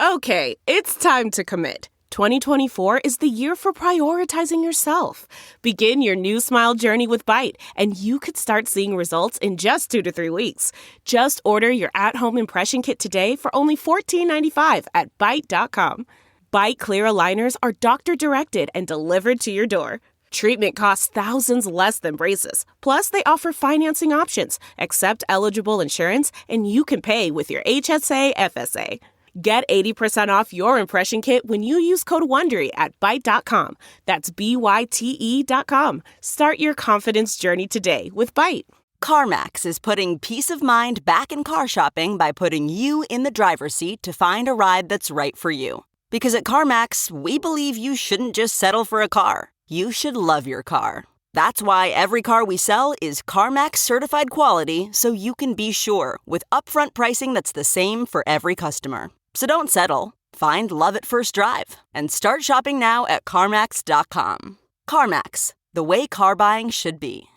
Okay, it's time to commit. 2024 is the year for prioritizing yourself. Begin your new smile journey with Byte, and you could start seeing results in just 2 to 3 weeks. Just order your at-home impression kit today for only $14.95 at Byte.com. Byte Clear aligners are doctor-directed and delivered to your door. Treatment costs thousands less than braces. Plus, they offer financing options, accept eligible insurance, and you can pay with your HSA, FSA. Get 80% off your impression kit when you use code WONDERY at Byte.com. That's BYTE.com. Start your confidence journey today with Byte. CarMax is putting peace of mind back in car shopping by putting you in the driver's seat to find a ride that's right for you. Because at CarMax, we believe you shouldn't just settle for a car. You should love your car. That's why every car we sell is CarMax certified quality, so you can be sure with upfront pricing that's the same for every customer. So don't settle. Find love at first drive and start shopping now at CarMax.com. CarMax, the way car buying should be.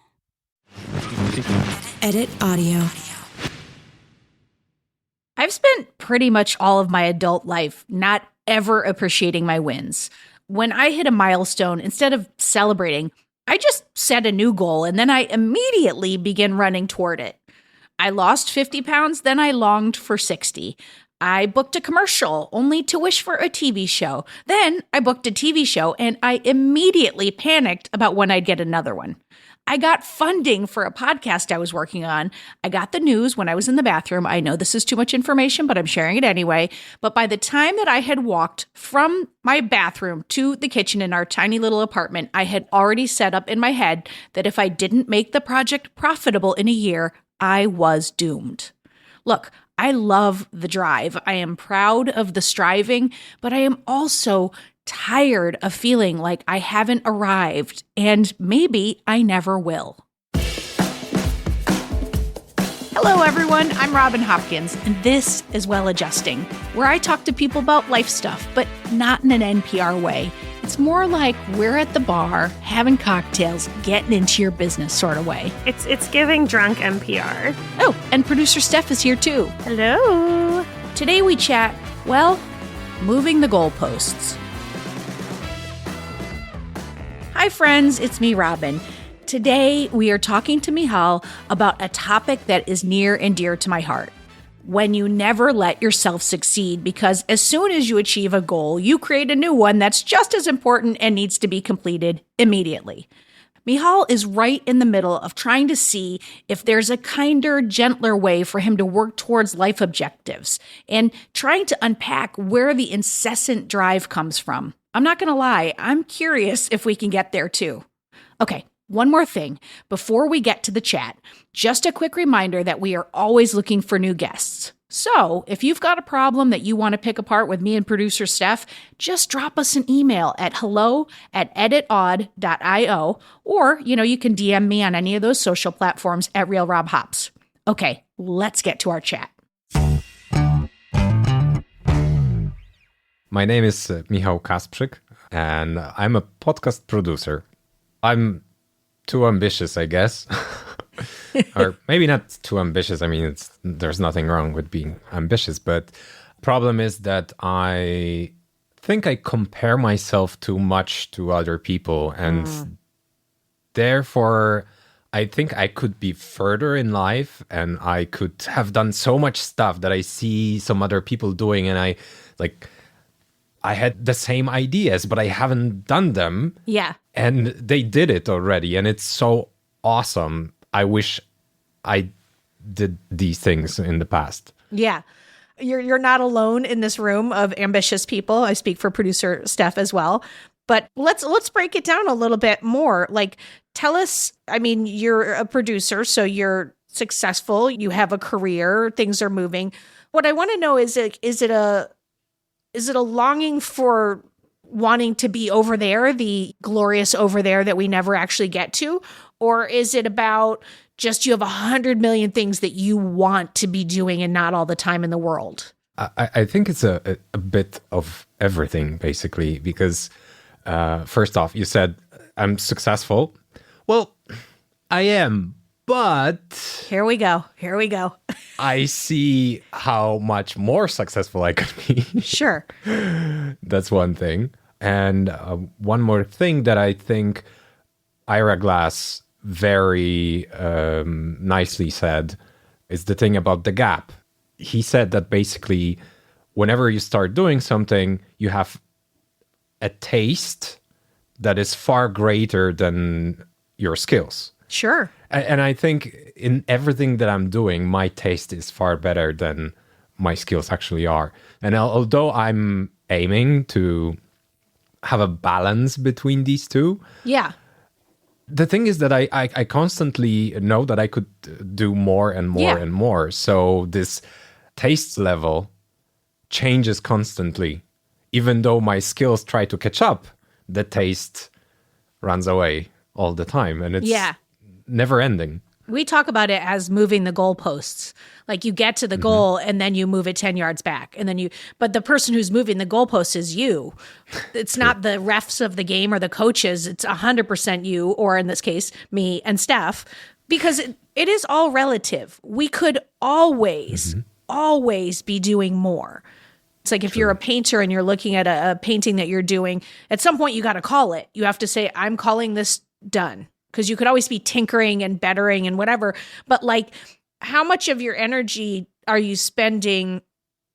Edit audio. I've spent pretty much all of my adult life not ever appreciating my wins. When I hit a milestone, instead of celebrating, I just set a new goal and then I immediately begin running toward it. I lost 50 pounds, then I longed for 60. I booked a commercial only to wish for a TV show. Then I booked a TV show and I immediately panicked about when I'd get another one. I got funding for a podcast I was working on. I got the news when I was in the bathroom. I know this is too much information, but I'm sharing it anyway. But by the time that I had walked from my bathroom to the kitchen in our tiny little apartment, I had already set up in my head that if I didn't make the project profitable in a year, I was doomed. Look, I love the drive. I am proud of the striving, but I am also tired of feeling like I haven't arrived, and maybe I never will. Hello, everyone. I'm Robin Hopkins, and this is Well Adjusting, where I talk to people about life stuff, but not in an NPR way. It's more like we're at the bar, having cocktails, getting into your business sort of way. It's giving drunk NPR. Oh, and producer Steph is here too. Hello. Today we chat, well, moving the goalposts. Hi friends, it's me, Robin. Today we are talking to Michał about a topic that is near and dear to my heart. When you never let yourself succeed, because as soon as you achieve a goal, you create a new one that's just as important and needs to be completed immediately. Michał is right in the middle of trying to see if there's a kinder, gentler way for him to work towards life objectives and trying to unpack where the incessant drive comes from. I'm not going to lie, I'm curious if we can get there too. Okay, one more thing before we get to the chat. Just a quick reminder that we are always looking for new guests. So if you've got a problem that you want to pick apart with me and producer Steph, just drop us an email at hello@editaud.io, or, you can DM me on any of those social platforms at Real Rob Hops. Okay, let's get to our chat. My name is Michał Kasprzyk, and I'm a podcast producer. I'm too ambitious, I guess. Or maybe not too ambitious. I mean, there's nothing wrong with being ambitious, but problem is that I think I compare myself too much to other people, and therefore I think I could be further in life and I could have done so much stuff that I see some other people doing, and I had the same ideas, but I haven't done them. Yeah. And they did it already, and it's so awesome. I wish I did these things in the past. Yeah. You're not alone in this room of ambitious people. I speak for producer Steph as well. But let's break it down a little bit more. Like, tell us, I mean, you're a producer, so you're successful, you have a career, things are moving. What I want to know is it a longing for wanting to be over there, the glorious over there that we never actually get to? Or is it about just you have 100 million things that you want to be doing and not all the time in the world? I think it's a bit of everything, basically, because first off, you said I'm successful. Well, I am, But Here we go. Here we go. I see how much more successful I could be. Sure. That's one thing. And one more thing that I think Ira Glass very nicely said is the thing about the gap. He said that basically whenever you start doing something, you have a taste that is far greater than your skills. Sure. And I think in everything that I'm doing, my taste is far better than my skills actually are. And although I'm aiming to have a balance between these two, Yeah. the thing is that I constantly know that I could do more and more and more. So this taste level changes constantly. Even though my skills try to catch up, the taste runs away all the time. And it's never ending. We talk about it as moving the goalposts. Like you get to the goal and then you move it 10 yards back. And then but the person who's moving the goalpost is you. It's not the refs of the game or the coaches. It's 100% you, or in this case, me and Steph, because it is all relative. We could always be doing more. It's like if you're a painter and you're looking at a painting that you're doing, at some point you got to call it. You have to say, I'm calling this done. Because you could always be tinkering and bettering and whatever. But like, how much of your energy are you spending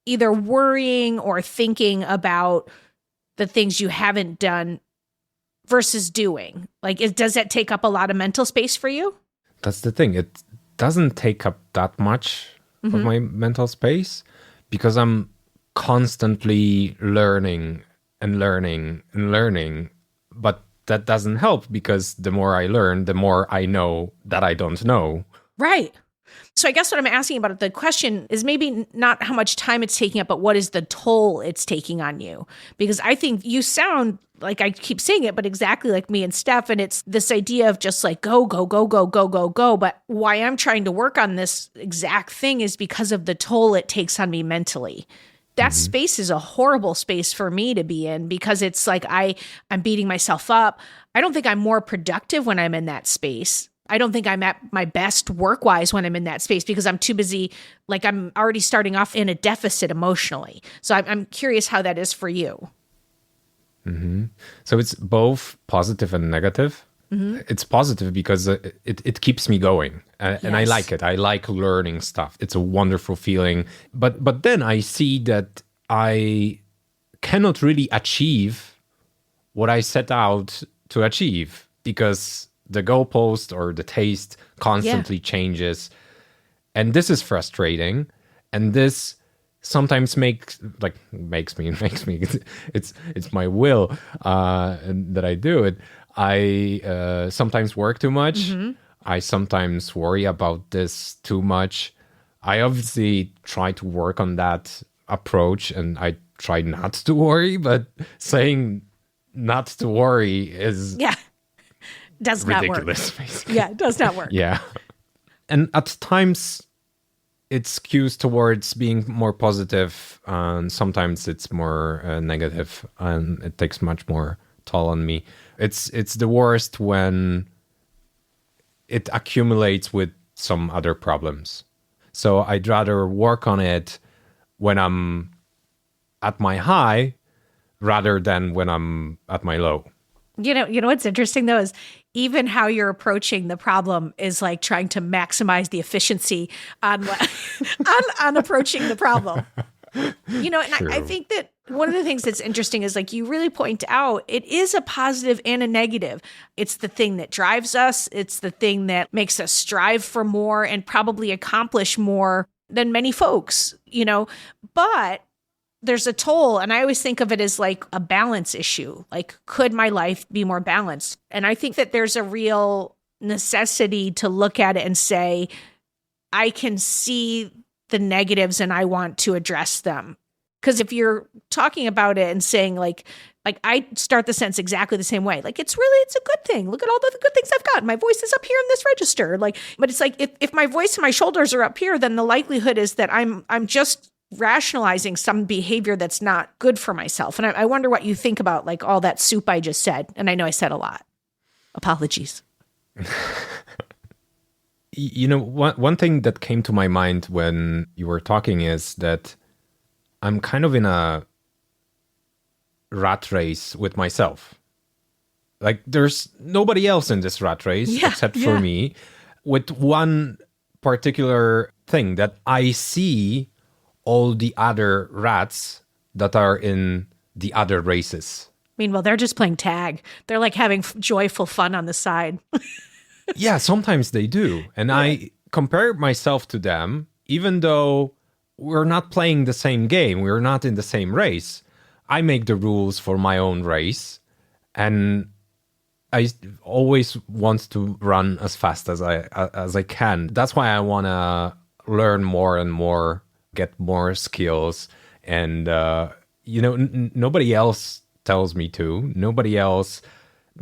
either worrying or thinking about the things you haven't done versus doing? Like, does that take up a lot of mental space for you? That's the thing. It doesn't take up that much of my mental space because I'm constantly learning and learning and learning. But that doesn't help because the more I learn, the more I know that I don't know. Right. So I guess what I'm asking about the question is maybe not how much time it's taking up, but what is the toll it's taking on you? Because I think you sound like, I keep saying it, but exactly like me and Steph. And it's this idea of just like, go, go, go, go, go, go, go. But why I'm trying to work on this exact thing is because of the toll it takes on me mentally. That space is a horrible space for me to be in because it's like I'm beating myself up. I don't think I'm more productive when I'm in that space. I don't think I'm at my best work-wise when I'm in that space because I'm too busy. Like I'm already starting off in a deficit emotionally. So I'm curious how that is for you. So it's both positive and negative. It's positive because it keeps me going and I like it. I like learning stuff. It's a wonderful feeling. But then I see that I cannot really achieve what I set out to achieve because the goalpost or the taste constantly changes. And this is frustrating. And this sometimes makes me, it's my will that I do it. I sometimes work too much. I sometimes worry about this too much. I obviously try to work on that approach and I try not to worry, but saying not to worry is does ridiculous, not work. Basically. Yeah, it does not work. Yeah. And at times it skews towards being more positive and sometimes it's more negative and it takes much more toll on me. It's the worst when it accumulates with some other problems. So I'd rather work on it when I'm at my high rather than when I'm at my low. You know what's interesting though is even how you're approaching the problem is like trying to maximize the efficiency on on approaching the problem. And I think that one of the things that's interesting is like you really point out it is a positive and a negative. It's the thing that drives us. It's the thing that makes us strive for more and probably accomplish more than many folks, but there's a toll. And I always think of it as like a balance issue. Like, could my life be more balanced? And I think that there's a real necessity to look at it and say, I can see the negatives and I want to address them. Because if you're talking about it and saying like I start the sentence exactly the same way, like it's a good thing. Look at all the good things I've got. My voice is up here in this register. But it's like if my voice and my shoulders are up here, then the likelihood is that I'm just rationalizing some behavior that's not good for myself. And I wonder what you think about like all that soup I just said. And I know I said a lot. Apologies. One thing that came to my mind when you were talking is that I'm kind of in a rat race with myself. Like there's nobody else in this rat race except for me, with one particular thing that I see all the other rats that are in the other races. Meanwhile, they're just playing tag. They're like having joyful fun on the side. Yeah, sometimes they do. And I compare myself to them, even though we're not playing the same game. We're not in the same race. I make the rules for my own race. And I always want to run as fast as I can. That's why I want to learn more and more, get more skills. And, nobody else tells me to. Nobody else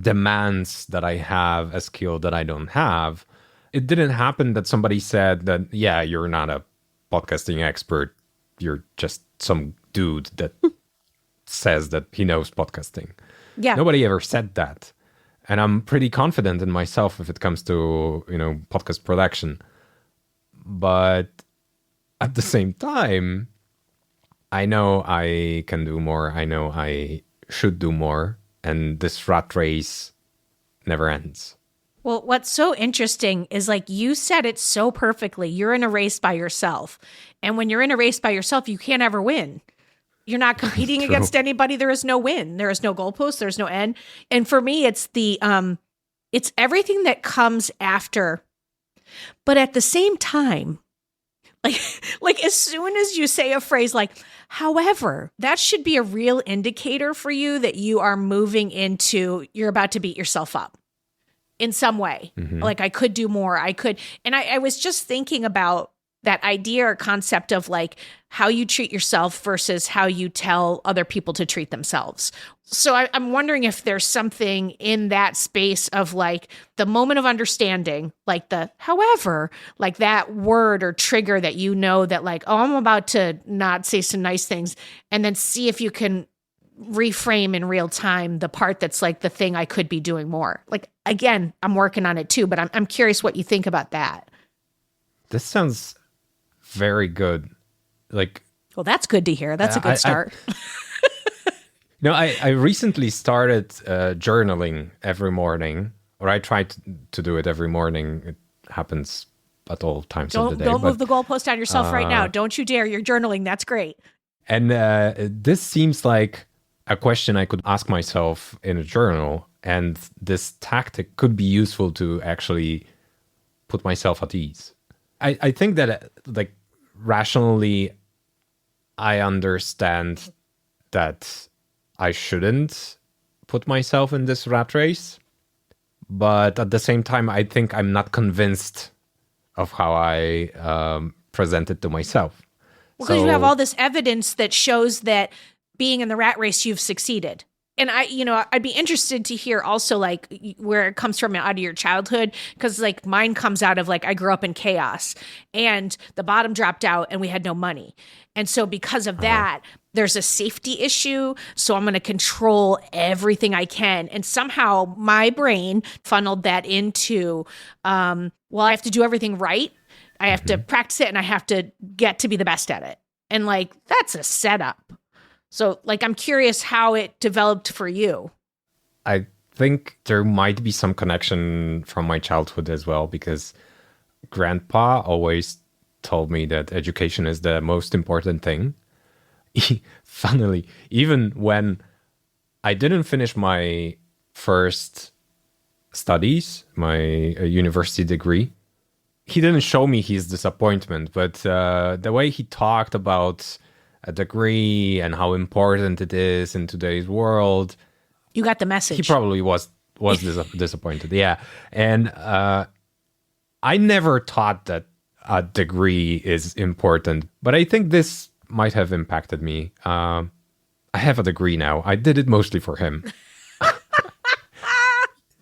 demands that I have a skill that I don't have. It didn't happen that somebody said that, yeah, you're not a podcasting expert. You're just some dude that says that he knows podcasting. Yeah. Nobody ever said that. And I'm pretty confident in myself if it comes to, podcast production. But at the same time, I know I can do more. I know I should do more. And this rat race never ends. Well, what's so interesting is like you said it so perfectly. You're in a race by yourself. And when you're in a race by yourself, you can't ever win. You're not competing against anybody. There is no win. There is no goalpost. There's no end. And for me, it's it's everything that comes after. But at the same time, like as soon as you say a phrase like, however, that should be a real indicator for you that you are moving into, you're about to beat yourself up in some way. Mm-hmm. Like I could do more. I could. And I was just thinking about that idea or concept of like how you treat yourself versus how you tell other people to treat themselves. So I'm wondering if there's something in that space of like the moment of understanding, like the however, like that word or trigger that you know that like, oh, I'm about to not say some nice things, and then see if you can reframe in real time the part that's like the thing I could be doing more. Like, again, I'm working on it too, but I'm curious what you think about that. This sounds very good. Well, that's good to hear. That's a good start. I recently started journaling every morning, or I try to do it every morning. It happens at all times of the day. Don't move the goalpost on yourself right now. Don't you dare. You're journaling. That's great. And this seems like a question I could ask myself in a journal. And this tactic could be useful to actually put myself at ease. I think that rationally, I understand that I shouldn't put myself in this rat race. But at the same time, I think I'm not convinced of how I present it to myself. Well, because you have all this evidence that shows that being in the rat race, you've succeeded. And I'd be interested to hear also like where it comes from out of your childhood, because like mine comes out of like I grew up in chaos and the bottom dropped out and we had no money. And so because of that, there's a safety issue. So I'm going to control everything I can. And somehow my brain funneled that into, I have to do everything right. I have to practice it and I have to get to be the best at it. And like, that's a setup. So, like, I'm curious how it developed for you. I think there might be some connection from my childhood as well, because Grandpa always told me that education is the most important thing. Funnily, even when I didn't finish my first studies, my university degree, he didn't show me his disappointment, but the way he talked about a degree and how important it is in today's world. You got the message. He probably was disappointed. Yeah. And I never thought that a degree is important, but I think this might have impacted me. I have a degree now. I did it mostly for him.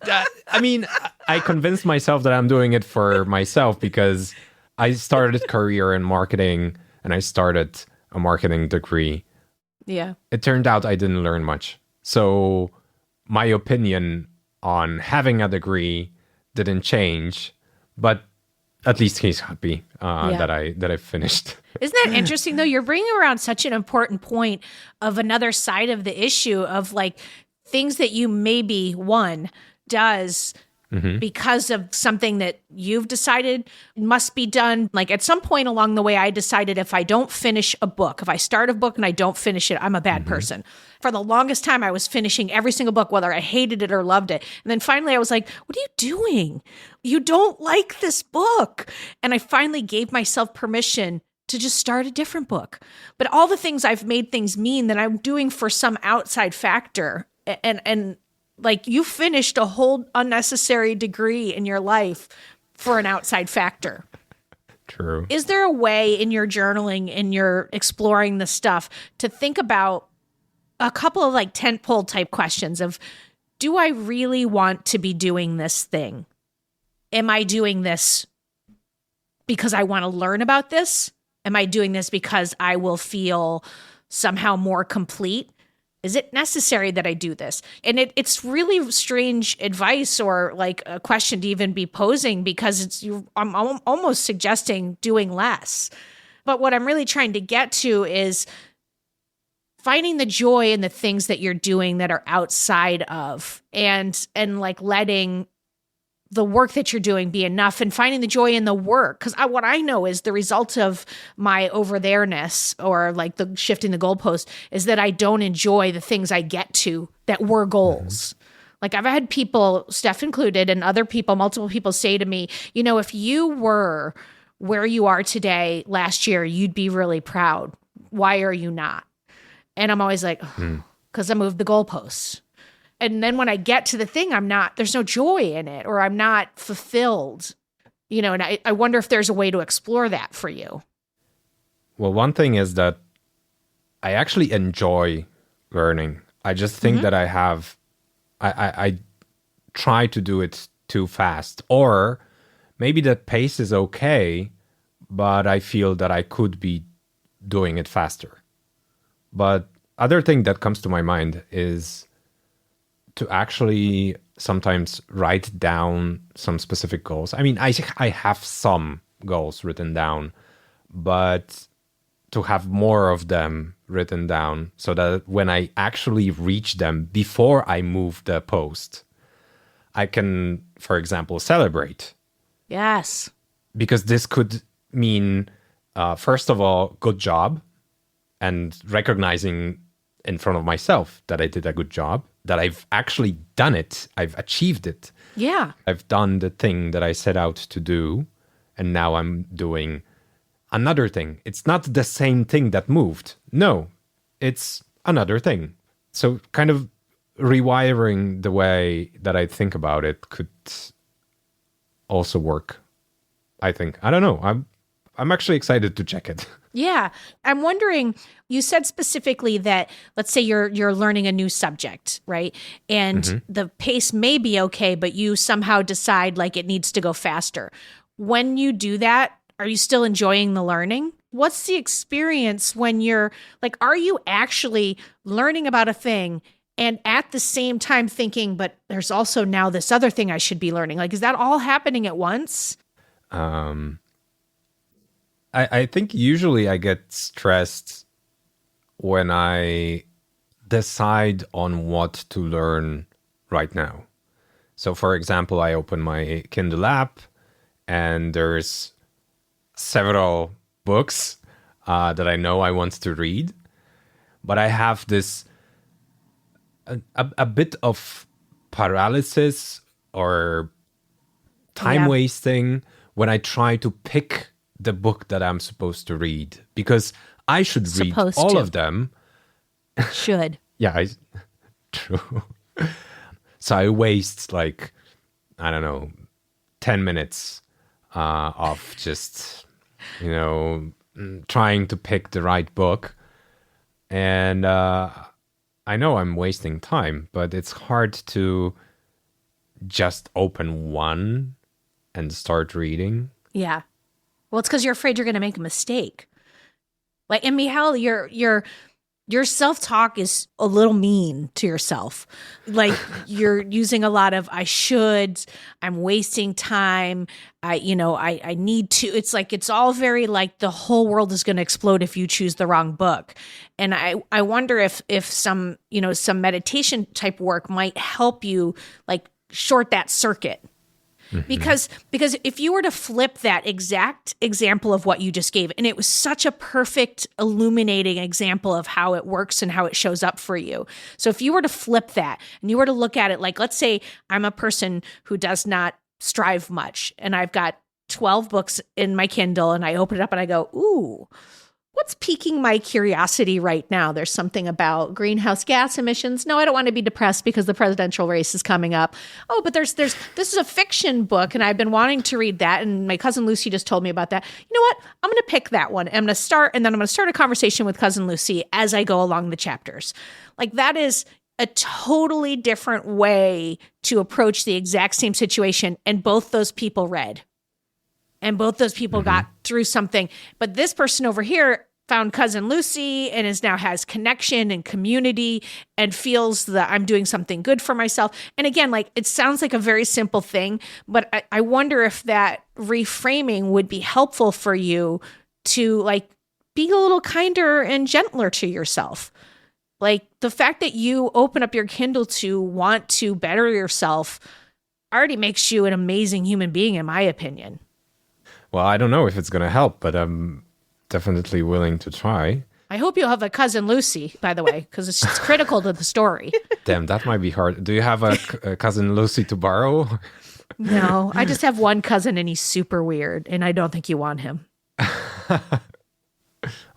I convinced myself that I'm doing it for myself because I started a career in marketing and I started a marketing degree. Yeah. It turned out I didn't learn much. So my opinion on having a degree didn't change. But at least he's happy that I finished. Isn't that interesting, though? You're bringing around such an important point of another side of the issue of like things that you maybe one does because of something that you've decided must be done. Like at some point along the way, I decided if I don't finish a book, if I start a book and I don't finish it, I'm a bad person. For the longest time, I was finishing every single book, whether I hated it or loved it. And then finally I was like, what are you doing? You don't like this book. And I finally gave myself permission to just start a different book. But all the things I've made things mean that I'm doing for some outside factor. And like you finished a whole unnecessary degree in your life for an outside factor. True. Is there a way in your journaling and your exploring the stuff to think about a couple of like tentpole type questions of, do I really want to be doing this thing? Am I doing this because I want to learn about this? Am I doing this because I will feel somehow more complete? Is it necessary that I do this? And it's really strange advice or like a question to even be posing because I'm almost suggesting doing less. But what I'm really trying to get to is finding the joy in the things that you're doing that are outside of and like letting the work that you're doing be enough and finding the joy in the work. Because what I know is the result of my over there-ness or like the shifting the goalpost is that I don't enjoy the things I get to that were goals. Like I've had people, Steph included, and other people, multiple people say to me, you know, if you were where you are today last year, you'd be really proud. Why are you not? And I'm always like, because I moved the goalposts. And then when I get to the thing, there's no joy in it or I'm not fulfilled, you know, and I wonder if there's a way to explore that for you. Well, one thing is that I actually enjoy learning. I just think that I try to do it too fast, or maybe the pace is okay, but I feel that I could be doing it faster. But other thing that comes to my mind is to actually sometimes write down some specific goals. I mean, I have some goals written down, but to have more of them written down so that when I actually reach them before I move the post, I can, for example, celebrate. Yes. Because this could mean, first of all, good job and recognizing in front of myself that I did a good job, that I've actually done it. I've achieved it. Yeah. I've done the thing that I set out to do. And now I'm doing another thing. It's not the same thing that moved. No, it's another thing. So kind of rewiring the way that I think about it could also work, I think. I don't know. I'm actually excited to check it. Yeah. I'm wondering, you said specifically that, let's say you're learning a new subject, right? And the pace may be okay, but you somehow decide like it needs to go faster. When you do that, are you still enjoying the learning? What's the experience when you're like, are you actually learning about a thing and at the same time thinking, but there's also now this other thing I should be learning? Like, is that all happening at once? I think usually I get stressed when I decide on what to learn right now. So for example, I open my Kindle app and there's several books that I know I want to read, but I have this a bit of paralysis or time wasting when I try to pick the book that I'm supposed to read, because I should read all of them. Should. Yeah, true. So I waste like, I don't know, 10 minutes of just, trying to pick the right book. And I know I'm wasting time, but it's hard to just open one and start reading. Yeah. Well, it's because you're afraid you're going to make a mistake. Like, and Michał, you're your self-talk is a little mean to yourself. Like you're using a lot of I should, I'm wasting time. I need to. It's like it's all very like the whole world is going to explode if you choose the wrong book. And I wonder if some meditation type work might help you like short that circuit. Because if you were to flip that exact example of what you just gave, and it was such a perfect illuminating example of how it works and how it shows up for you. So if you were to flip that and you were to look at it like, let's say I'm a person who does not strive much and I've got 12 books in my Kindle and I open it up and I go, ooh, what's piquing my curiosity right now? There's something about greenhouse gas emissions. No, I don't want to be depressed because the presidential race is coming up. Oh, but this is a fiction book and I've been wanting to read that. And my cousin Lucy just told me about that. You know what? I'm going to pick that one. I'm going to start a conversation with cousin Lucy as I go along the chapters. Like that is a totally different way to approach the exact same situation. And both those people read. And both those people got through something. But this person over here found cousin Lucy and has connection and community and feels that I'm doing something good for myself. And again, like it sounds like a very simple thing, but I wonder if that reframing would be helpful for you to like be a little kinder and gentler to yourself. Like the fact that you open up your Kindle to want to better yourself already makes you an amazing human being, in my opinion. Well, I don't know if it's going to help, but I'm definitely willing to try. I hope you'll have a cousin Lucy, by the way, because it's critical to the story. Damn, that might be hard. Do you have a cousin Lucy to borrow? No, I just have one cousin and he's super weird and I don't think you want him.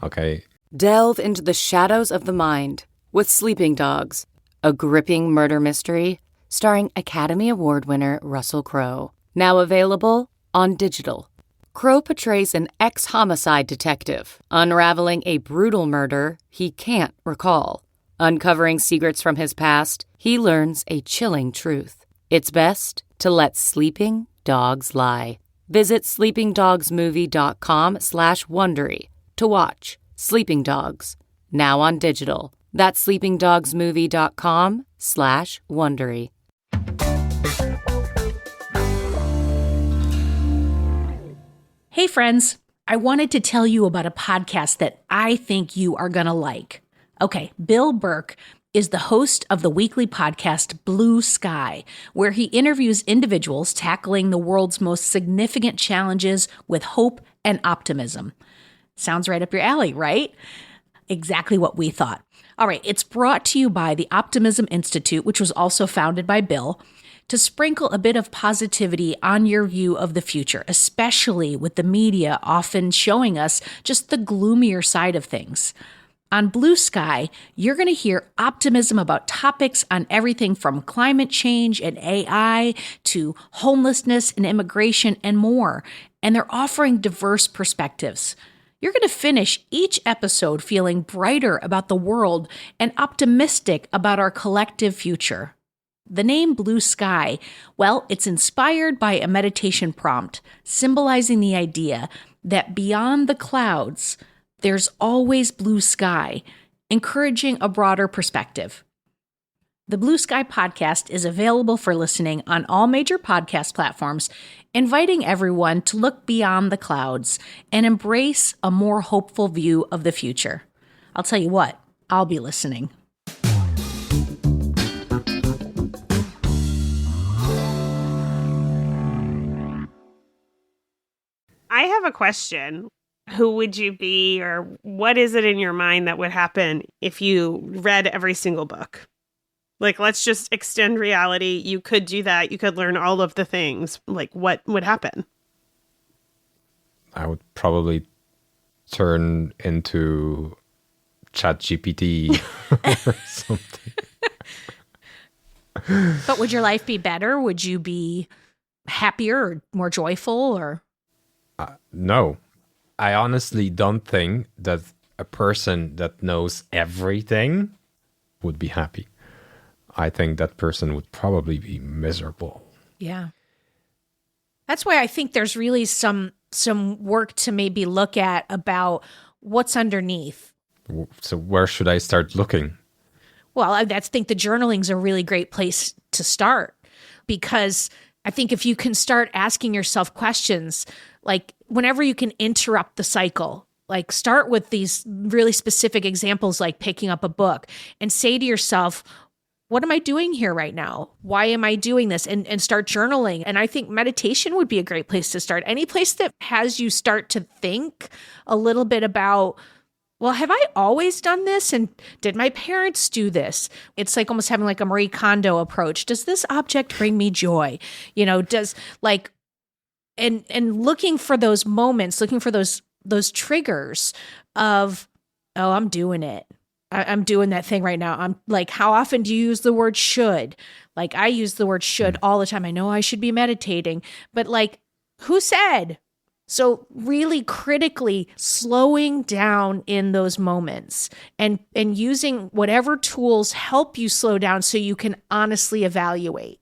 Okay. Delve into the shadows of the mind with Sleeping Dogs, a gripping murder mystery starring Academy Award winner Russell Crowe. Now available on digital. Crowe portrays an ex-homicide detective, unraveling a brutal murder he can't recall. Uncovering secrets from his past, he learns a chilling truth. It's best to let sleeping dogs lie. Visit sleepingdogsmovie.com/Wondery to watch Sleeping Dogs, now on digital. That's sleepingdogsmovie.com/Wondery. Hey friends, I wanted to tell you about a podcast that I think you are going to like. Okay, Bill Burke is the host of the weekly podcast Blue Sky, where he interviews individuals tackling the world's most significant challenges with hope and optimism. Sounds right up your alley, right? Exactly what we thought. All right, it's brought to you by the Optimism Institute, which was also founded by Bill, to sprinkle a bit of positivity on your view of the future, especially with the media often showing us just the gloomier side of things. On Blue Sky, you're going to hear optimism about topics on everything from climate change and AI to homelessness and immigration and more, and they're offering diverse perspectives. You're going to finish each episode feeling brighter about the world and optimistic about our collective future. The name Blue Sky, well, it's inspired by a meditation prompt symbolizing the idea that beyond the clouds, there's always blue sky, encouraging a broader perspective. The Blue Sky podcast is available for listening on all major podcast platforms, inviting everyone to look beyond the clouds and embrace a more hopeful view of the future. I'll tell you what, I'll be listening. I have a question. Who would you be, or what is it in your mind that would happen if you read every single book? Like, let's just extend reality. You could do that. You could learn all of the things. Like, what would happen? I would probably turn into ChatGPT or something. But would your life be better? Would you be happier or more joyful or? No, I honestly don't think that a person that knows everything would be happy. I think that person would probably be miserable. Yeah. That's why I think there's really some work to maybe look at about what's underneath. So where should I start looking? Well, I think the journaling's a really great place to start, because I think if you can start asking yourself questions, like whenever you can interrupt the cycle, like start with these really specific examples, like picking up a book, and say to yourself, what am I doing here right now? Why am I doing this? And start journaling. And I think meditation would be a great place to start. Any place that has you start to think a little bit about, well, have I always done this? And did my parents do this? It's like almost having like a Marie Kondo approach. Does this object bring me joy? Does like, and looking for those moments, looking for those triggers of, oh, I'm doing it. I'm doing that thing right now. I'm like, how often do you use the word should? Like I use the word should all the time. I know I should be meditating, but like, who said? So really critically slowing down in those moments and using whatever tools help you slow down so you can honestly evaluate.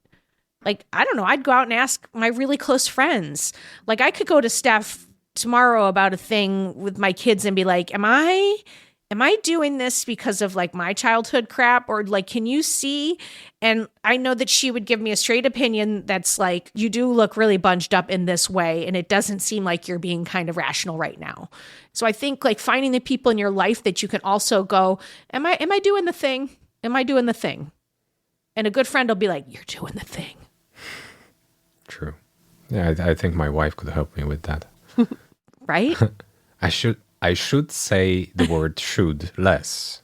Like, I don't know, I'd go out and ask my really close friends. Like I could go to Steph tomorrow about a thing with my kids and be like, am I doing this because of like my childhood crap, or like, can you see? And I know that she would give me a straight opinion that's like, you do look really bunched up in this way, and it doesn't seem like you're being kind of rational right now. So I think like finding the people in your life that you can also go, am I doing the thing? Am I doing the thing? And a good friend will be like, you're doing the thing. True. Yeah, I think my wife could help me with that. Right? I should say the word should less.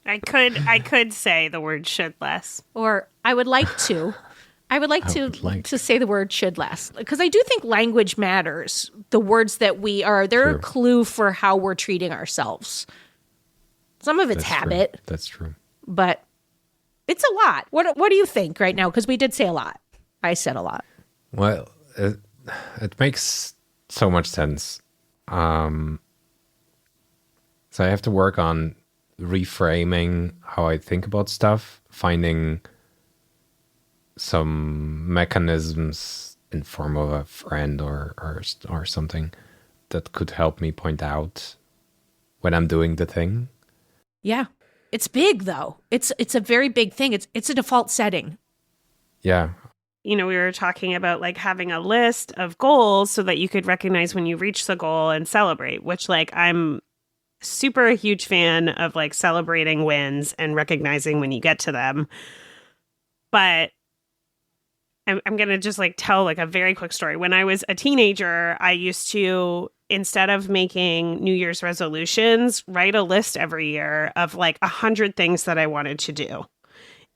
I could say the word should less. Or I would like to. I would like to say the word should less, because I do think language matters. The words that they're a clue for how we're treating ourselves. Some of it's habit. True. That's true. But it's a lot. What do you think right now? Because we did say a lot. I said a lot. Well, it makes so much sense. So I have to work on reframing how I think about stuff, finding some mechanisms in form of a friend or something that could help me point out when I'm doing the thing. Yeah. It's big though. It's a very big thing. It's a default setting. Yeah. We were talking about like having a list of goals so that you could recognize when you reach the goal and celebrate, which like I'm super a huge fan of like celebrating wins and recognizing when you get to them. But I'm going to just like tell like a very quick story. When I was a teenager, I used to, instead of making New Year's resolutions, write a list every year of like 100 things that I wanted to do.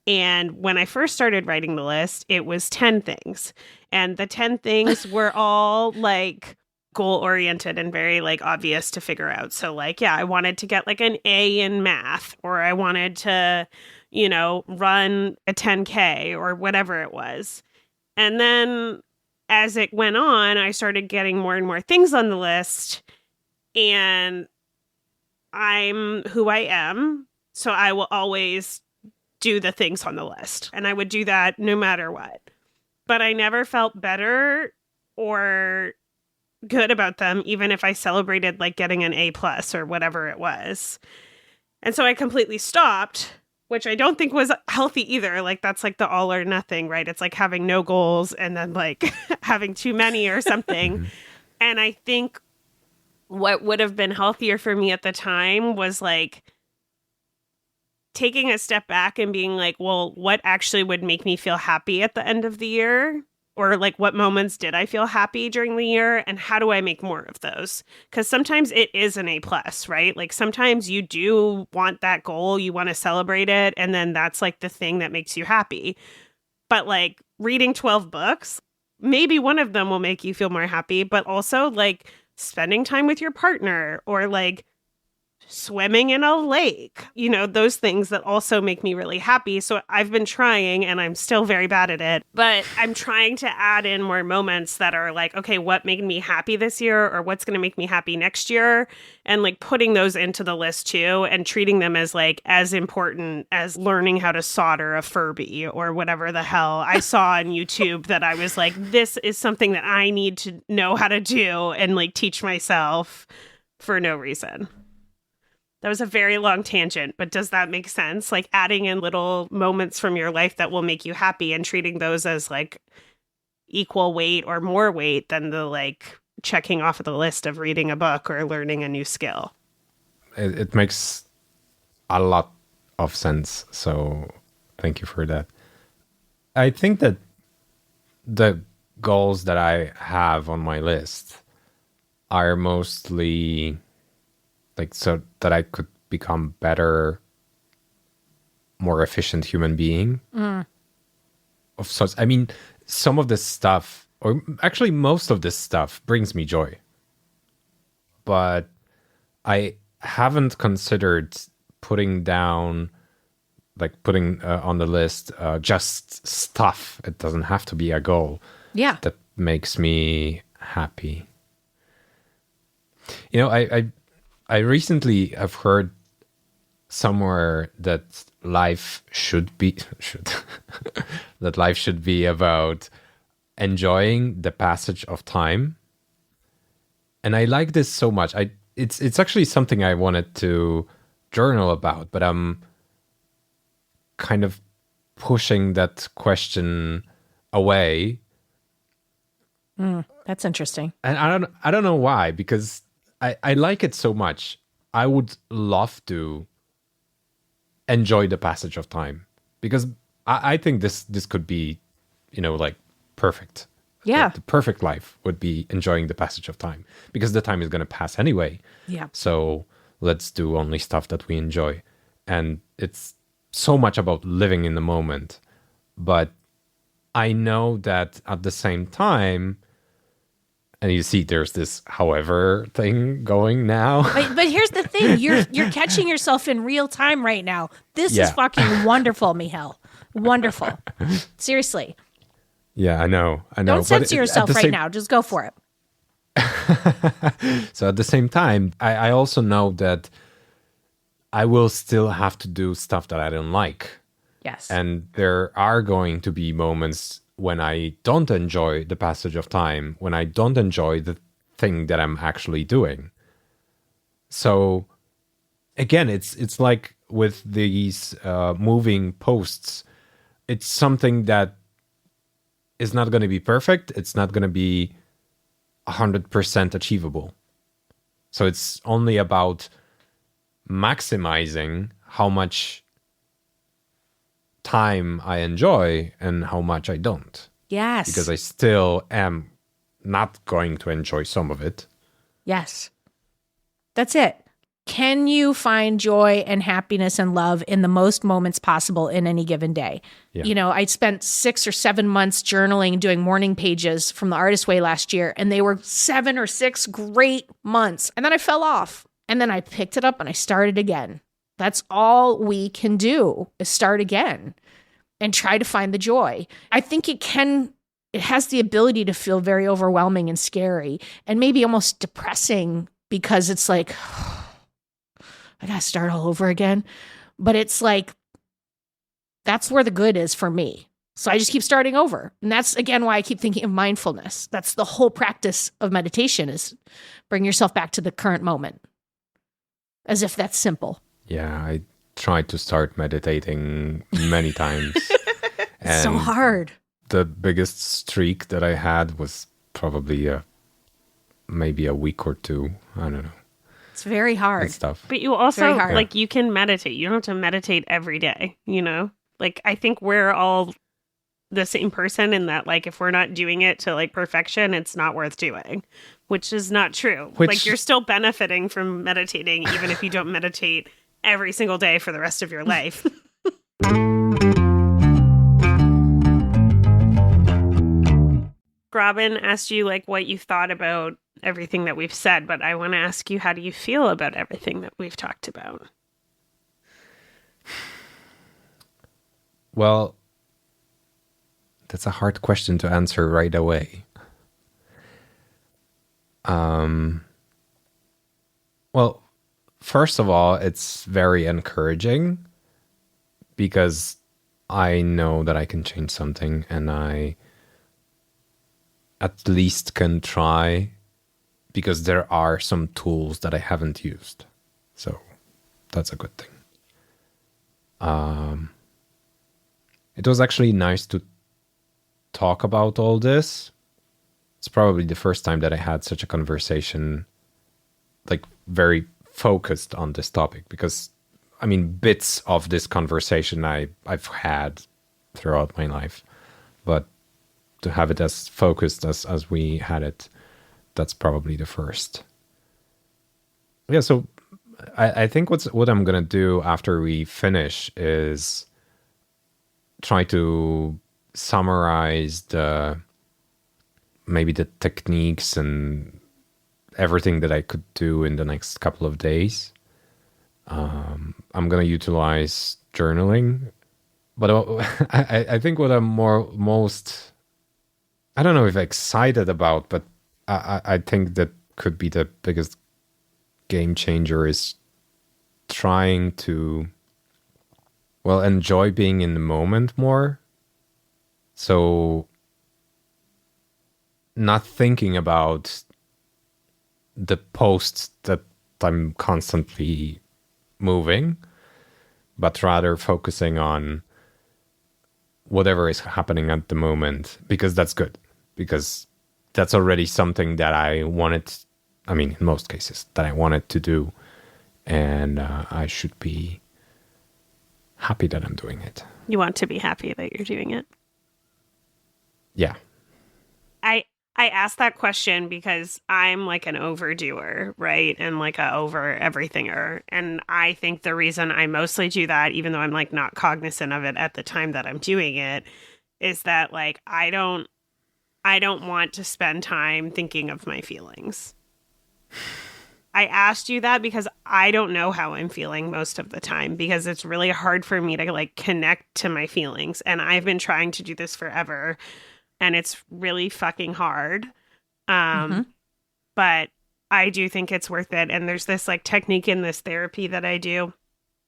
And when I first started writing the list, it was 10 things. And the 10 things were all like goal-oriented and very like obvious to figure out. So like, yeah, I wanted to get like an A in math, or I wanted to, run a 10K or whatever it was. And then as it went on, I started getting more and more things on the list, and I'm who I am. So I will always do the things on the list, and I would do that no matter what. But I never felt better or good about them, even if I celebrated like getting an A+ or whatever it was. And so I completely stopped, which I don't think was healthy either. Like that's like the all or nothing, right? It's like having no goals and then like having too many or something. And I think what would have been healthier for me at the time was like taking a step back and being like, well, what actually would make me feel happy at the end of the year? Or like, what moments did I feel happy during the year? And how do I make more of those? Because sometimes it is an A+, right? Like sometimes you do want that goal, you want to celebrate it, and then that's like the thing that makes you happy. But like reading 12 books, maybe one of them will make you feel more happy, but also like spending time with your partner, or like swimming in a lake, those things that also make me really happy. So I've been trying, and I'm still very bad at it, but I'm trying to add in more moments that are like, okay, what made me happy this year, or what's going to make me happy next year? And like putting those into the list too, and treating them as like as important as learning how to solder a Furby or whatever the hell I saw on YouTube that I was like, this is something that I need to know how to do and like teach myself for no reason. That was a very long tangent, but does that make sense? Like adding in little moments from your life that will make you happy and treating those as like equal weight or more weight than the like checking off of the list of reading a book or learning a new skill. It makes a lot of sense. So thank you for that. I think that the goals that I have on my list are mostly like so that I could become better, more efficient human being. Of sorts. I mean, some of this stuff, or actually most of this stuff, brings me joy. But I haven't considered putting down, like putting on the list just stuff. It doesn't have to be a goal. Yeah. That makes me happy. You know, I recently have heard somewhere that life should be that life should be about enjoying the passage of time. And I like this so much. It's actually something I wanted to journal about, but I'm kind of pushing that question away. That's interesting. And I don't know why, because I like it so much. I would love to enjoy the passage of time, because I think this could be, you know, like perfect. Yeah. The perfect life would be enjoying the passage of time, because the time is going to pass anyway. Yeah. So let's do only stuff that we enjoy. And it's so much about living in the moment. But I know that at the same time, and you see there's this however thing going now. But here's the thing. You're catching yourself in real time right now. This is fucking wonderful, Michał. Wonderful. Seriously. Yeah, I know. Don't censor yourself right now. Just go for it. So at the same time, I also know that I will still have to do stuff that I don't like. Yes. And there are going to be moments when I don't enjoy the passage of time, when I don't enjoy the thing that I'm actually doing. So again, it's like with these moving posts, it's something that is not going to be perfect. It's not going to be 100% achievable. So it's only about maximizing how much time I enjoy and how much I don't. Yes. Because I still am not going to enjoy some of it. Yes. That's it. Can you find joy and happiness and love in the most moments possible in any given day? Yeah. You know, I spent 6 or 7 months journaling, doing morning pages from the Artist Way last year, and they were 7 or 6 great months. And then I fell off. And then I picked it up and I started again. That's all we can do, is start again and try to find the joy. I think it has the ability to feel very overwhelming and scary and maybe almost depressing, because it's like, I got to start all over again. But it's like, that's where the good is for me. So I just keep starting over. And that's, again, why I keep thinking of mindfulness. That's the whole practice of meditation, is bring yourself back to the current moment. As if that's simple. Yeah, I tried to start meditating many times. It's so hard. The biggest streak that I had was probably maybe a week or two. I don't know. It's very hard. And stuff. But you also, hard. like, you can meditate. You don't have to meditate every day, you know? Like, I think we're all the same person in that, like, if we're not doing it to, like, perfection, it's not worth doing, which is not true. Like, you're still benefiting from meditating, even if you don't meditate every single day for the rest of your life. Robin asked you, like, what you thought about everything that we've said, but I want to ask you, how do you feel about everything that we've talked about? Well, that's a hard question to answer right away. Well, first of all, it's very encouraging, because I know that I can change something, and I at least can try, because there are some tools that I haven't used. So that's a good thing. It was actually nice to talk about all this. It's probably the first time that I had such a conversation, like very focused on this topic, because I mean, bits of this conversation I've had throughout my life, but to have it as focused as we had it, that's probably the first. Yeah, so I think what I'm gonna do after we finish is try to summarize maybe the techniques and everything that I could do in the next couple of days. I'm gonna utilize journaling, but I think what I'm most, I don't know if excited about, but I think that could be the biggest game changer is trying to, well, enjoy being in the moment more. So not thinking about the posts that I'm constantly moving, but rather focusing on whatever is happening at the moment, because that's good, because that's already something that I wanted, I mean, in most cases, that I wanted to do, and I should be happy that I'm doing it. You want to be happy that you're doing it. Yeah. I asked that question because I'm like an overdoer, right? And like a over everythinger. And I think the reason I mostly do that, even though I'm like not cognizant of it at the time that I'm doing it, is that like I don't want to spend time thinking of my feelings. I asked you that because I don't know how I'm feeling most of the time, because it's really hard for me to like connect to my feelings. And I've been trying to do this forever, and it's really fucking hard. But I do think it's worth it. And there's this like technique in this therapy that I do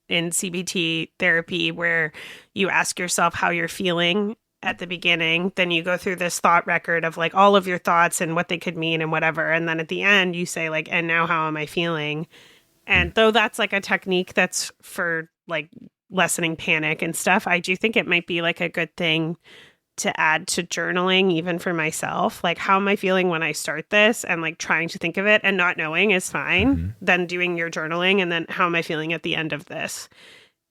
in CBT therapy where you ask yourself how you're feeling at the beginning. Then you go through this thought record of like all of your thoughts and what they could mean and whatever. And then at the end you say like, and now how am I feeling? And though that's like a technique that's for like lessening panic and stuff, I do think it might be like a good thing to add to journaling, even for myself. Like, how am I feeling when I start this? And like trying to think of it and not knowing is fine. Then doing your journaling, and then how am I feeling at the end of this?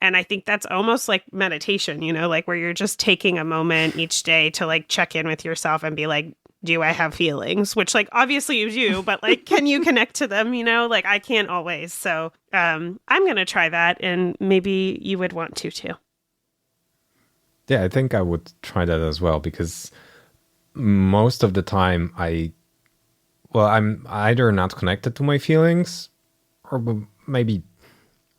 And I think that's almost like meditation, you know, like where you're just taking a moment each day to like check in with yourself and be like, do I have feelings? Which like obviously you do, but like, can you connect to them? You know, like I can't always. So I'm going to try that, and maybe you would want to too. Yeah, I think I would try that as well, because most of the time I'm either not connected to my feelings, or maybe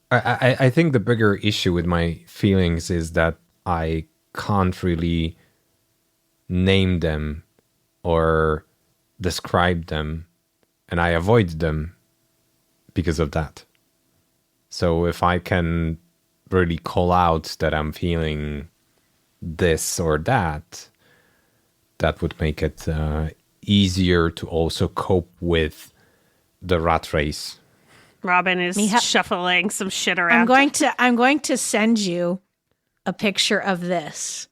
I think the bigger issue with my feelings is that I can't really name them or describe them, and I avoid them because of that. So if I can really call out that I'm feeling this or that, that would make it easier to also cope with the rat race. Robin is shuffling some shit around. I'm going to send you a picture of this.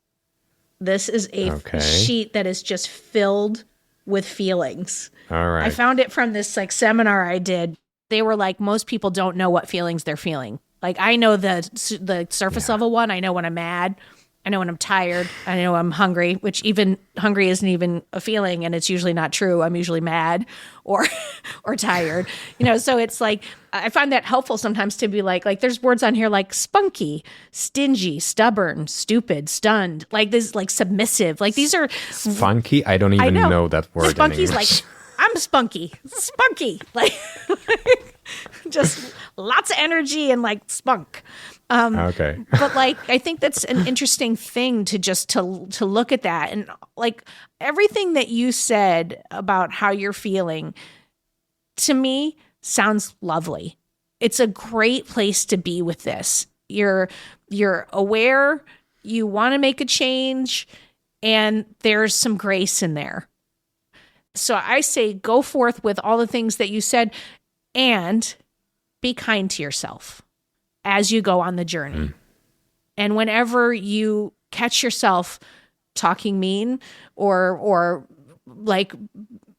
This is a sheet that is just filled with feelings. All right. I found it from this like seminar I did. They were like, most people don't know what feelings they're feeling. Like I know the surface level one. I know when I'm mad. I know when I'm tired. I know I'm hungry, which even hungry isn't even a feeling, and it's usually not true. I'm usually mad or tired. You know, so it's like I find that helpful sometimes to be like there's words on here like spunky, stingy, stubborn, stupid, stunned, like this, like submissive. Like these are spunky. I don't even know that word. Spunky's like I'm spunky, like just lots of energy and like spunk. Okay. But like, I think that's an interesting thing to just to look at that. And like everything that you said about how you're feeling, to me, sounds lovely. It's a great place to be with this. You're aware, you want to make a change, and there's some grace in there. So I say go forth with all the things that you said, and be kind to yourself. as you go on the journey. And whenever you catch yourself talking mean or like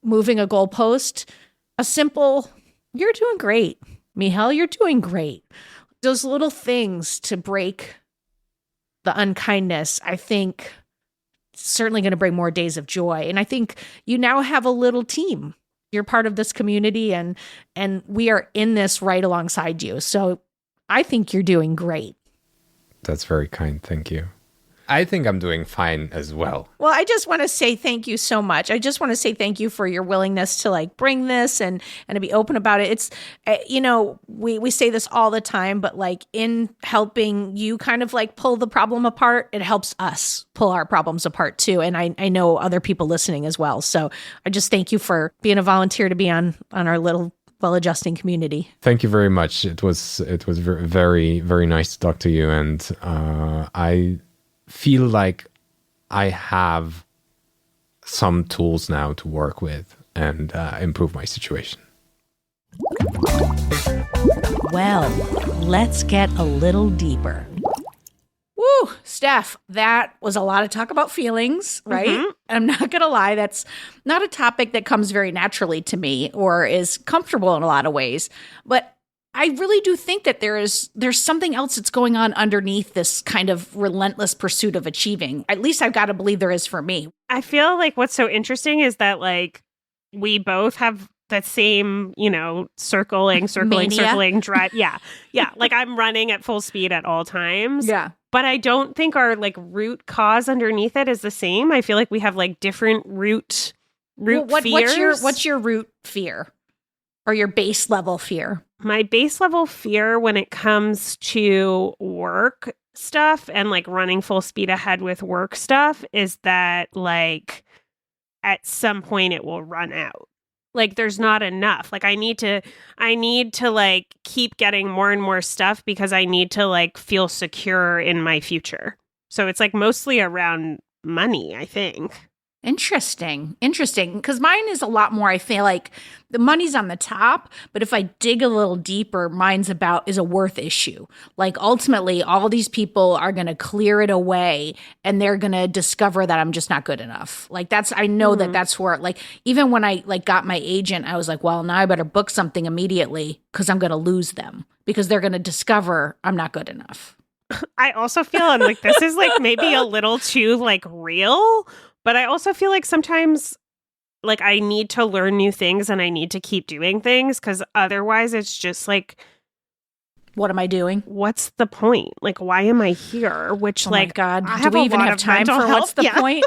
moving a goalpost, a simple, you're doing great. Michał, you're doing great. Those little things to break the unkindness, I think, certainly going to bring more days of joy. And I think you now have a little team. You're part of this community and we are in this right alongside you. So I think you're doing great. That's very kind. Thank you. I think I'm doing fine as well. Well, I just want to say thank you so much. I just want to say thank you for your willingness to like bring this and to be open about it. It's, we say this all the time, but like in helping you kind of like pull the problem apart, it helps us pull our problems apart too. And I know other people listening as well. So I just thank you for being a volunteer to be on our little well-adjusting community. Thank you very much. It was very, very nice to talk to you. And I feel like I have some tools now to work with and improve my situation. Well, let's get a little deeper. Woo, Steph, that was a lot of talk about feelings, right? Mm-hmm. I'm not going to lie, that's not a topic that comes very naturally to me or is comfortable in a lot of ways. But I really do think that there's something else that's going on underneath this kind of relentless pursuit of achieving. At least I've got to believe there is for me. I feel like what's so interesting is that like we both have that same, circling drive. Yeah. Yeah. Like I'm running at full speed at all times. Yeah. But I don't think our like root cause underneath it is the same. I feel like we have like different root fears. What's your root fear or your base level fear? My base level fear when it comes to work stuff and like running full speed ahead with work stuff is that like at some point it will run out. Like there's not enough. Like I need to like keep getting more and more stuff because I need to like feel secure in my future. So it's like mostly around money, I think. Interesting. Because mine is a lot more, I feel like the money's on the top, but if I dig a little deeper, mine's is a worth issue. Like ultimately, all these people are going to clear it away and they're going to discover that I'm just not good enough. Like I know that's where, like, even when I like got my agent, I was like, well, now I better book something immediately because I'm going to lose them because they're going to discover I'm not good enough. I also feel like this is like maybe a little too like real. But I also feel like sometimes, like, I need to learn new things and I need to keep doing things because otherwise it's just like, what am I doing? What's the point? Like, why am I here? Which, my God, do we even have time for what's the point?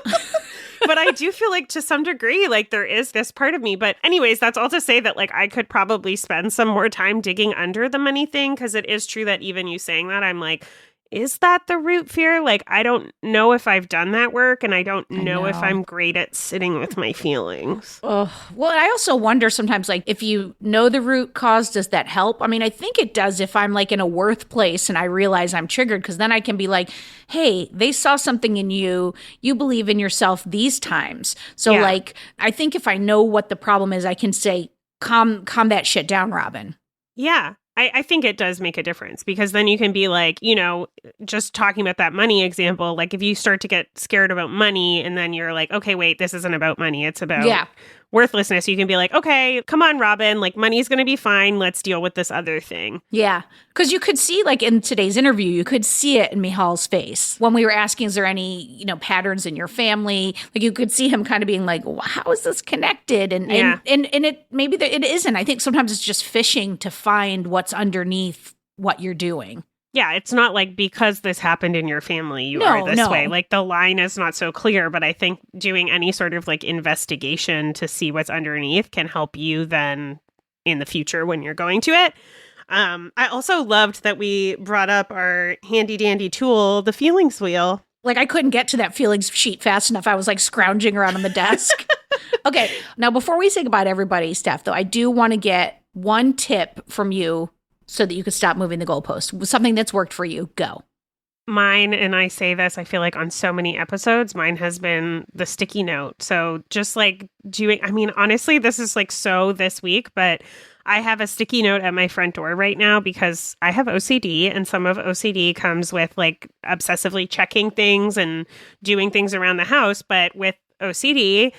But I do feel like to some degree, like, there is this part of me. But anyways, that's all to say that, like, I could probably spend some more time digging under the money thing because it is true that even you saying that, I'm like, is that the root fear? Like, I don't know if I've done that work and I don't know if I'm great at sitting with my feelings. Oh, well, I also wonder sometimes, like, if you know the root cause, does that help? I mean, I think it does if I'm like in a worth place and I realize I'm triggered because then I can be like, hey, they saw something in you. You believe in yourself these times. So like, I think if I know what the problem is, I can say, calm that shit down, Robin. Yeah. I think it does make a difference because then you can be like, just talking about that money example, like if you start to get scared about money and then you're like, okay, wait, this isn't about money. It's about worthlessness. You can be like, okay, come on, Robin, like money's going to be fine. Let's deal with this other thing. Yeah. Because you could see like in today's interview, you could see it in Michal's face when we were asking, is there any, patterns in your family? Like you could see him kind of being like, well, how is this connected? And it maybe it isn't. I think sometimes it's just fishing to find what's underneath what you're doing. Yeah, it's not like because this happened in your family, you are this way. Like the line is not so clear, but I think doing any sort of like investigation to see what's underneath can help you then in the future when you're going to it. I also loved that we brought up our handy dandy tool, the feelings wheel. Like I couldn't get to that feelings sheet fast enough. I was like scrounging around on the desk. Okay, now before we say goodbye to everybody, Steph, though, I do want to get one tip from you so that you could stop moving the goalpost. Something that's worked for you. Go. Mine, and I say this, I feel like on so many episodes, mine has been the sticky note. So just like honestly, this is like so this week, but I have a sticky note at my front door right now because I have OCD, and some of OCD comes with like obsessively checking things and doing things around the house. But with OCD,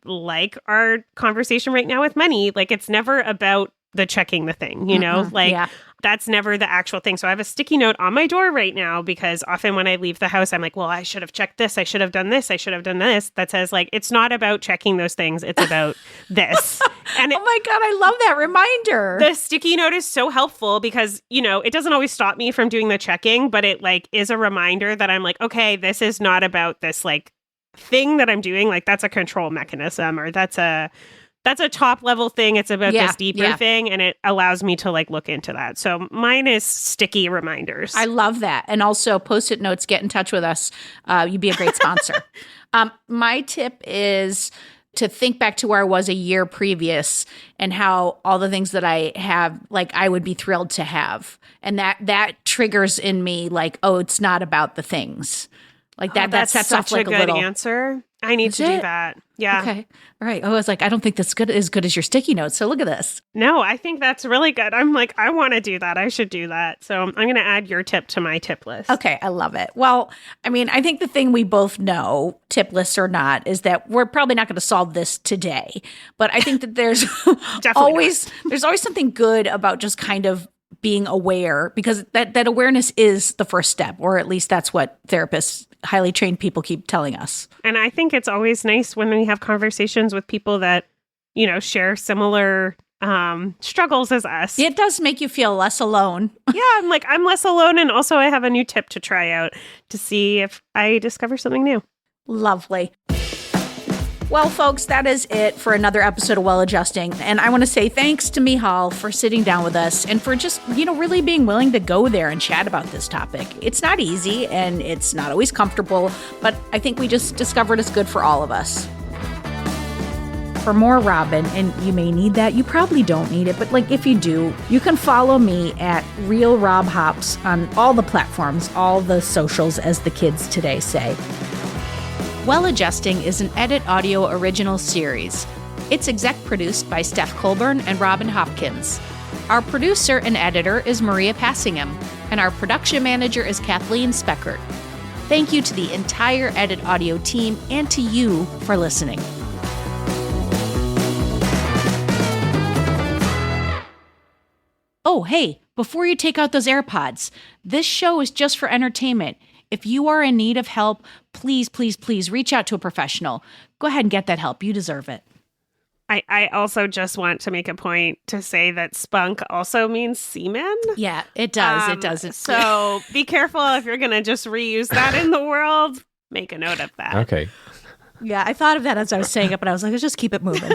like our conversation right now with money, like it's never about the checking the thing, you know, like that's never the actual thing. So I have a sticky note on my door right now because often when I leave the house, I'm like, well, I should have checked this. I should have done this. I should have done this. That says like, it's not about checking those things. It's about this. And oh my God, I love that reminder. The sticky note is so helpful because, you know, it doesn't always stop me from doing the checking, but it like is a reminder that I'm like, okay, this is not about this like thing that I'm doing. Like that's a control mechanism, or that's a top level thing. It's about this deeper thing, and it allows me to like look into that. So mine is sticky reminders. I love that. And also Post-it notes, get in touch with us. You'd be a great sponsor. My tip is to think back to where I was a year previous and how all the things that I have, like I would be thrilled to have. And that triggers in me like, oh, it's not about the things. Like that sets off like a good answer. I need to do that. Yeah. Okay. All right. I was like, I don't think that's as good as your sticky notes. So look at this. No, I think that's really good. I'm like, I want to do that. I should do that. So I'm going to add your tip to my tip list. Okay. I love it. Well, I mean, I think the thing we both know, tip lists or not, is that we're probably not going to solve this today. But I think that there's always something good about just kind of being aware, because that awareness is the first step, or at least that's what therapists, highly trained people keep telling us. And I think it's always nice when we have conversations with people that, you know, share similar struggles as us. It does make you feel less alone. Yeah, I'm less alone, and also I have a new tip to try out to see if I discover something new. Lovely. Well, folks, that is it for another episode of Well Adjusting. And I want to say thanks to Michał for sitting down with us and for just, you know, really being willing to go there and chat about this topic. It's not easy and it's not always comfortable, but I think we just discovered it's good for all of us. For more Robin, and you may need that, you probably don't need it, but like if you do, you can follow me at Real Rob Hops on all the platforms, all the socials, as the kids today say. Well Adjusting is an Edit Audio original series. It's exec produced by Steph Colburn and Robin Hopkins. Our producer and editor is Maria Passingham, and our production manager is Kathleen Speckert. Thank you to the entire Edit Audio team and to you for listening. Oh, hey, before you take out those AirPods, this show is just for entertainment. If you are in need of help, please, please, please reach out to a professional. Go ahead and get that help. You deserve it. I also just want to make a point to say that spunk also means semen. Yeah, it does. It does. So be careful if you're going to just reuse that in the world. Make a note of that. Okay. Yeah, I thought of that as I was saying it, but I was like, let's just keep it moving.